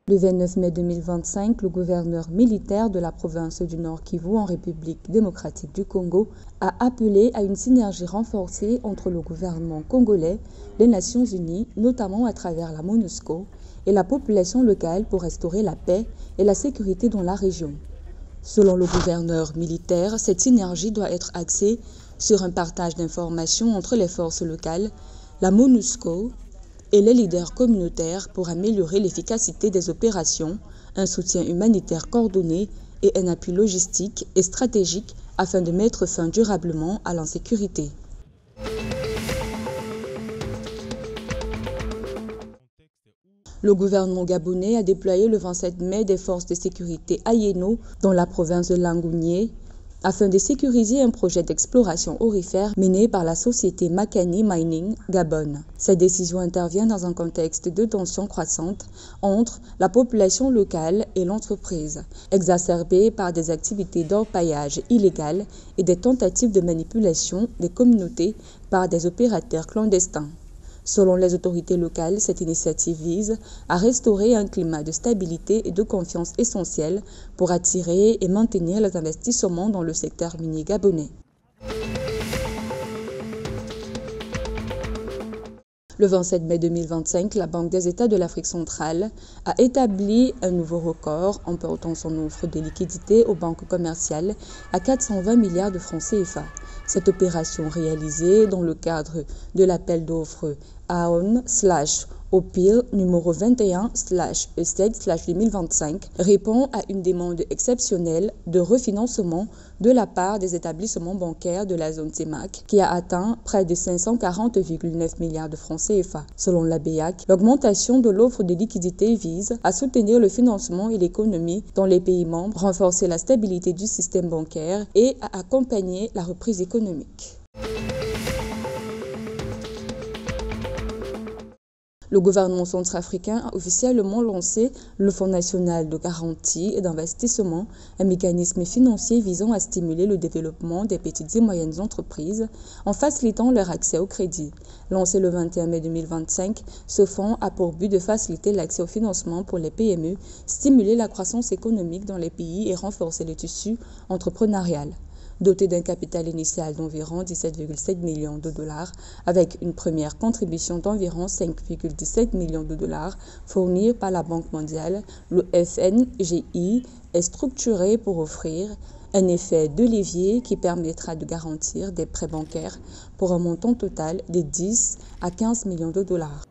Le 29 mai 2025, le gouverneur militaire de la province du Nord Kivu en République démocratique du Congo a appelé à une synergie renforcée entre le gouvernement congolais, les Nations Unies, notamment à travers la MONUSCO, et la population locale pour restaurer la paix et la sécurité dans la région. Selon le gouverneur militaire, cette synergie doit être axée sur un partage d'informations entre les forces locales, la MONUSCO et les leaders communautaires pour améliorer l'efficacité des opérations, un soutien humanitaire coordonné et un appui logistique et stratégique afin de mettre fin durablement à l'insécurité. Le gouvernement gabonais a déployé le 27 mai des forces de sécurité à Yeno, dans la province de Langounié, afin de sécuriser un projet d'exploration aurifère mené par la société Makani Mining Gabon. Cette décision intervient dans un contexte de tensions croissantes entre la population locale et l'entreprise, exacerbée par des activités d'orpaillage illégales et des tentatives de manipulation des communautés par des opérateurs clandestins. Selon les autorités locales, cette initiative vise à restaurer un climat de stabilité et de confiance essentiel pour attirer et maintenir les investissements dans le secteur minier gabonais. Le 27 mai 2025, la Banque des États de l'Afrique centrale a établi un nouveau record en portant son offre de liquidités aux banques commerciales à 420 milliards de francs CFA. Cette opération réalisée dans le cadre de l'appel d'offres AON/OPIL numéro 21/E7/2025 répond à une demande exceptionnelle de refinancement de la part des établissements bancaires de la zone CEMAC qui a atteint près de 540,9 milliards de francs CFA. Selon la BEAC, l'augmentation de l'offre de liquidités vise à soutenir le financement et l'économie dans les pays membres, renforcer la stabilité du système bancaire et à accompagner la reprise économique. Le gouvernement centrafricain a officiellement lancé le Fonds national de garantie et d'investissement, un mécanisme financier visant à stimuler le développement des petites et moyennes entreprises en facilitant leur accès au crédit. Lancé le 21 mai 2025, ce fonds a pour but de faciliter l'accès au financement pour les PME, stimuler la croissance économique dans les pays et renforcer le tissu entrepreneurial. Doté d'un capital initial d'environ 17,7 millions de dollars, avec une première contribution d'environ 5,17 millions de dollars fournie par la Banque mondiale, le FNGI est structuré pour offrir un effet de levier qui permettra de garantir des prêts bancaires pour un montant total de 10 à 15 millions de dollars.